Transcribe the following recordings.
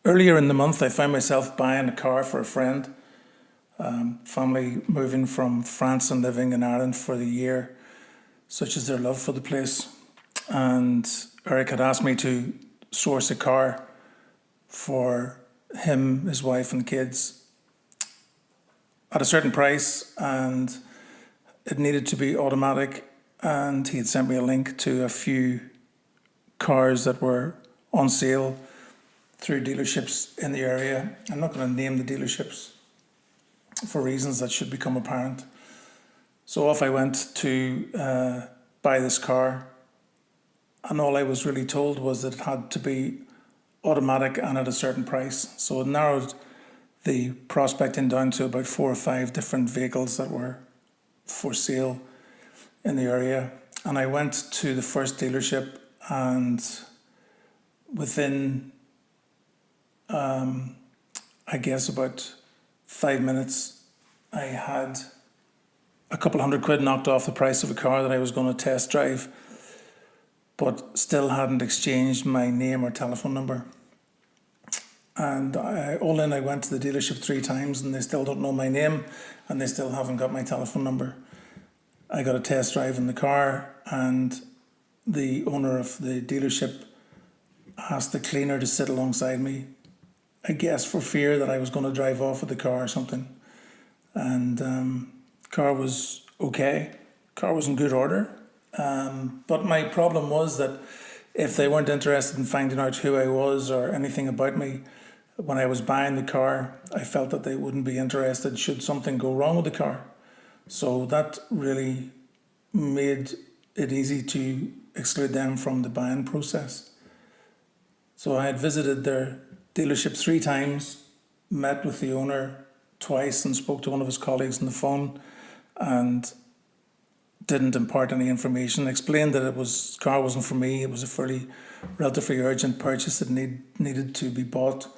Earlier in the month, I found myself buying a car for a friend. Family moving from France and living in Ireland for the year, such as their love for the place. And Eric had asked me to source a car for him, his wife, and kids at a certain price, and it needed to be automatic. And he had sent me a link to a few cars that were on sale through dealerships in the area. I'm not going to name the dealerships for reasons that should become apparent. So off I went to buy this car, and all I was really told was that it had to be automatic and at a certain price. So it narrowed the prospecting down to about 4 or 5 different vehicles that were for sale in the area. And I went to the first dealership, and within I guess about 5 minutes, I had a couple £100 knocked off the price of a car that I was going to test drive, but still hadn't exchanged my name or telephone number. And I went to the dealership 3 times, and they still don't know my name, and they still haven't got my telephone number. I got a test drive in the car, and the owner of the dealership asked the cleaner to sit alongside me, I guess for fear that I was going to drive off with the car or something. And car was okay. Car was in good order. But my problem was that if they weren't interested in finding out who I was or anything about me, when I was buying the car, I felt that they wouldn't be interested should something go wrong with the car. So that really made it easy to exclude them from the buying process. So I had visited their dealership 3 times, met with the owner twice, and spoke to one of his colleagues on the phone, and didn't impart any information. Explained that car wasn't for me. It was a fairly relatively urgent purchase that needed to be bought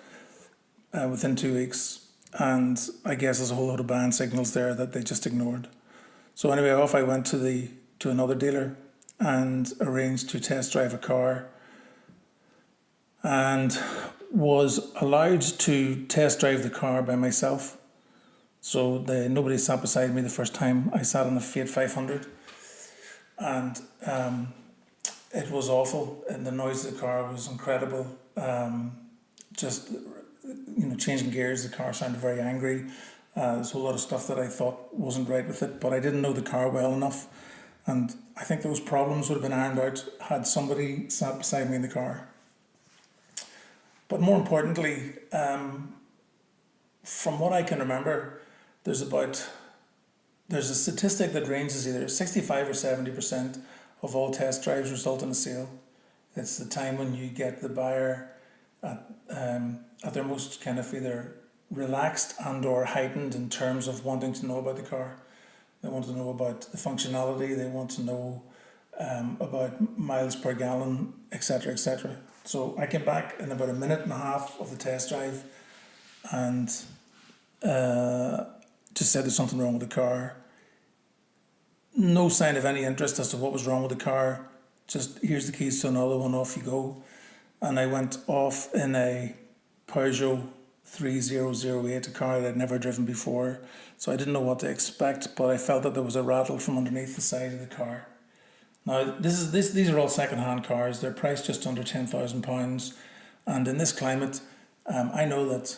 within 2 weeks. And I guess there's a whole lot of buying signals there that they just ignored. So anyway, off I went to another dealer and arranged to test drive a car, and was allowed to test drive the car by myself. So nobody sat beside me the first time. I sat on the Fiat 500, and it was awful, and the noise of the car was incredible. Changing gears, the car sounded very angry. There's a whole lot of stuff that I thought wasn't right with it, but I didn't know the car well enough, and I think those problems would have been ironed out had somebody sat beside me in the car. But more importantly, from what I can remember, there's a statistic that ranges either 65 or 70% of all test drives result in a sale. It's the time when you get the buyer at their most kind of either relaxed and or heightened in terms of wanting to know about the car. They want to know about the functionality, they want to know about miles per gallon, etc., etc. So I came back in about 1.5 minutes of the test drive, and just said there's something wrong with the car. No sign of any interest as to what was wrong with the car. Just, here's the keys to another one, off you go. And I went off in a Peugeot 3008, a car that I'd never driven before. So I didn't know what to expect, but I felt that there was a rattle from underneath the side of the car. Now, these are all second-hand cars. They're priced just under £10,000. And in this climate, I know that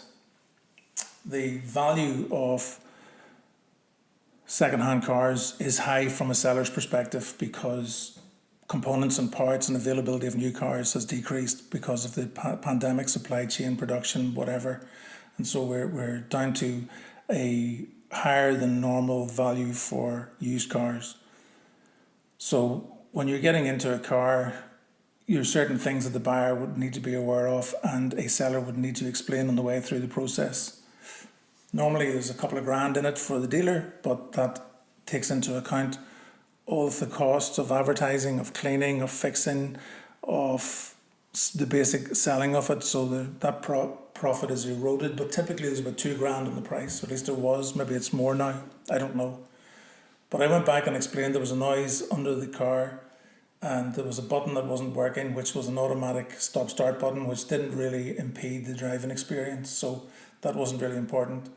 the value of second-hand cars is high from a seller's perspective, because components and parts and availability of new cars has decreased because of the pandemic, supply chain, production, whatever. And so we're down to a higher than normal value for used cars. So when you're getting into a car, there are certain things that the buyer would need to be aware of, and a seller would need to explain on the way through the process. Normally there's a couple of grand in it for the dealer, but that takes into account all of the costs of advertising, of cleaning, of fixing, of the basic selling of it. So that profit is eroded, but typically there's about 2 grand on the price, or at least there was. Maybe it's more now, I don't know. But I went back and explained there was a noise under the car, and there was a button that wasn't working, which was an automatic stop-start button, which didn't really impede the driving experience, so that wasn't really important.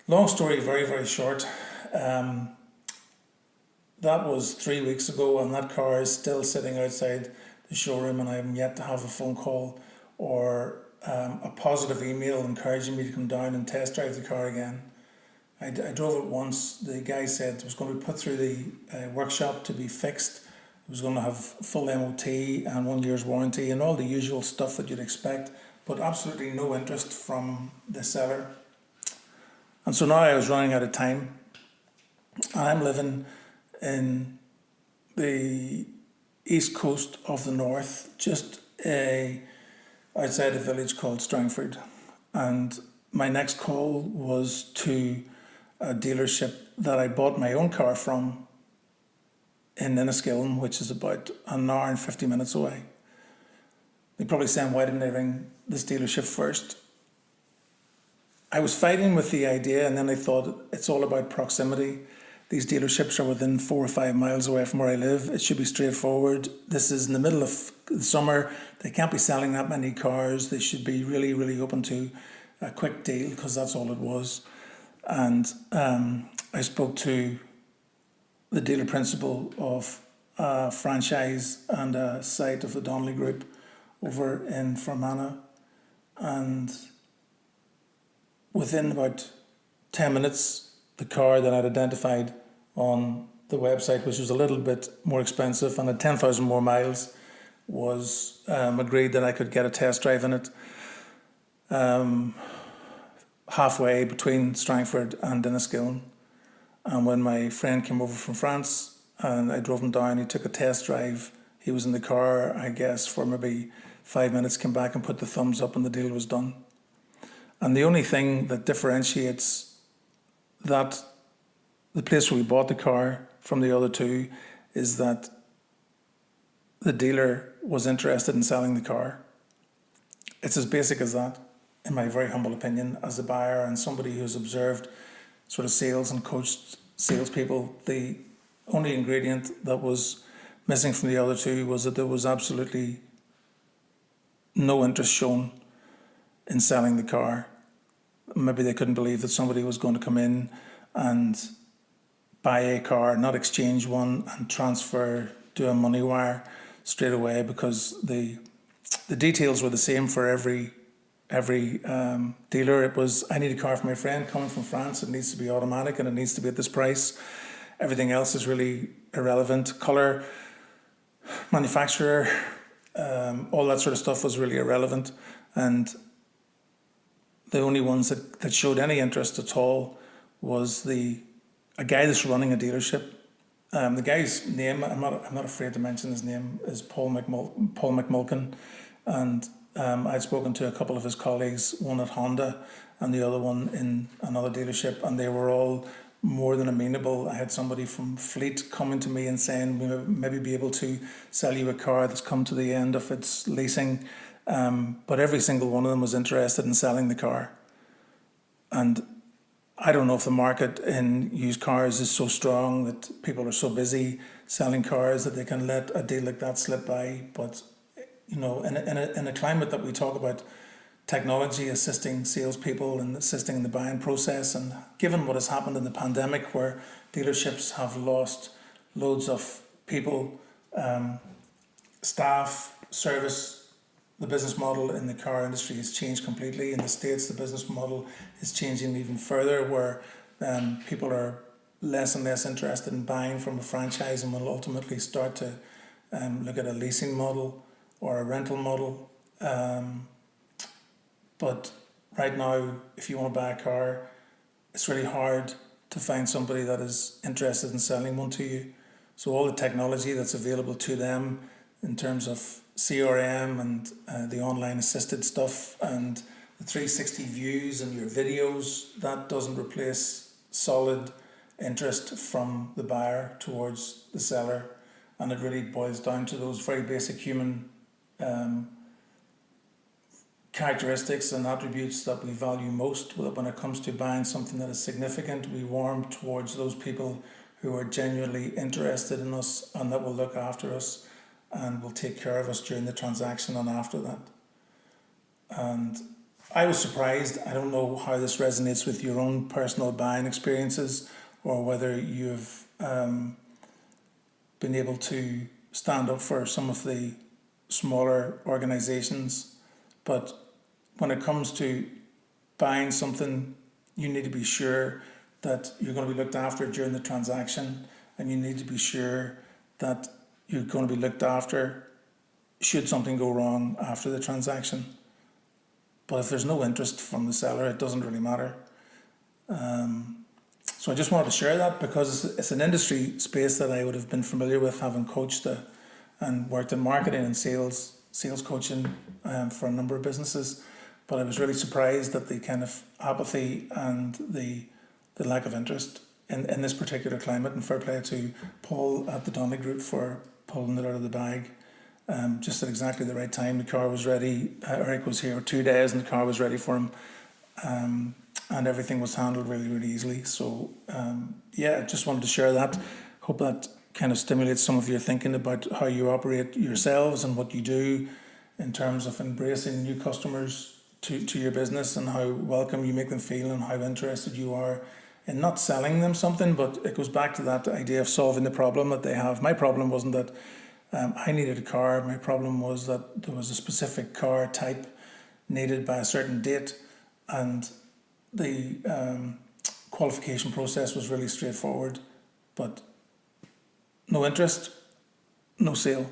Long story very, very short, that was 3 weeks ago, and that car is still sitting outside the showroom, and I am yet to have a phone call or a positive email encouraging me to come down and test drive the car again. I drove it once. The guy said it was going to be put through the workshop to be fixed. It was going to have full MOT and 1 year's warranty and all the usual stuff that you'd expect, but absolutely no interest from the seller. And so now I was running out of time. I'm living in the east coast of the north, just outside a village called Strangford. And my next call was to a dealership that I bought my own car from in Enniskillen, which is about an hour and 50 minutes away. You're probably saying, why didn't I ring this dealership first? I was fighting with the idea, and then I thought it's all about proximity. These dealerships are within 4 or 5 miles away from where I live. It should be straightforward. This is in the middle of the summer. They can't be selling that many cars. They should be really, really open to a quick deal, because that's all it was. And I spoke to the dealer principal of a franchise and a site of the Donnelly Group over in Fermanagh, and within about 10 minutes, the car that I'd identified on the website, which was a little bit more expensive and had 10,000 more miles, was agreed that I could get a test drive in it halfway between Strangford and Enniskillen. And when my friend came over from France and I drove him down, he took a test drive. He was in the car, I guess, for maybe 5 minutes, came back and put the thumbs up, and the deal was done. And the only thing that differentiates that the place where we bought the car from the other two is that the dealer was interested in selling the car. It's as basic as that, in my very humble opinion, as a buyer and somebody who's observed sort of sales and coached salespeople. The only ingredient that was missing from the other two was that there was absolutely no interest shown in selling the car. Maybe they couldn't believe that somebody was going to come in and buy a car, not exchange one, and transfer, do a money wire straight away, because the details were the same for every dealer. It was, I need a car for my friend coming from France. It needs to be automatic and it needs to be at this price. Everything else is really irrelevant. Colour, manufacturer, all that sort of stuff was really irrelevant. And the only ones that showed any interest at all was a guy that's running a dealership. The guy's name, I'm not afraid to mention his name, is Paul McMulkin. And I'd spoken to a couple of his colleagues, one at Honda and the other one in another dealership, and they were all more than amenable. I had somebody from Fleet coming to me and saying, we maybe be able to sell you a car that's come to the end of its leasing. But every single one of them was interested in selling the car. And I don't know if the market in used cars is so strong that people are so busy selling cars that they can let a deal like that slip by. But you know, in a climate that we talk about technology assisting salespeople and assisting in the buying process, and given what has happened in the pandemic, where dealerships have lost loads of people, staff, service, the business model in the car industry has changed completely. In the States, the business model is changing even further, where people are less and less interested in buying from a franchise and will ultimately start to look at a leasing model or a rental model. But right now, if you want to buy a car, it's really hard to find somebody that is interested in selling one to you. So all the technology that's available to them in terms of CRM and the online assisted stuff and the 360 views and your videos, that doesn't replace solid interest from the buyer towards the seller. And it really boils down to those very basic human characteristics and attributes that we value most when it comes to buying something that is significant. We warm towards those people who are genuinely interested in us and that will look after us and will take care of us during the transaction and after that. And I was surprised. I don't know how this resonates with your own personal buying experiences or whether you've been able to stand up for some of the smaller organizations. But when it comes to buying something, you need to be sure that you're going to be looked after during the transaction, and you need to be sure that you're going to be looked after should something go wrong after the transaction. But if there's no interest from the seller, it doesn't really matter. So I just wanted to share that because it's an industry space that I would have been familiar with, having coached and worked in marketing and sales coaching for a number of businesses. But I was really surprised at the kind of apathy and the lack of interest in this particular climate, and fair play to Paul at the Donnelly Group for pulling it out of the bag. Just at exactly the right time. The car was ready. Eric was here 2 days and the car was ready for him. And everything was handled really, really easily. So, yeah, I just wanted to share that. Hope that kind of stimulates some of your thinking about how you operate yourselves and what you do in terms of embracing new customers to your business and how welcome you make them feel and how interested you are in not selling them something, but it goes back to that idea of solving the problem that they have. My problem wasn't that I needed a car. My problem was that there was a specific car type needed by a certain date, and the qualification process was really straightforward. But no interest, no sale.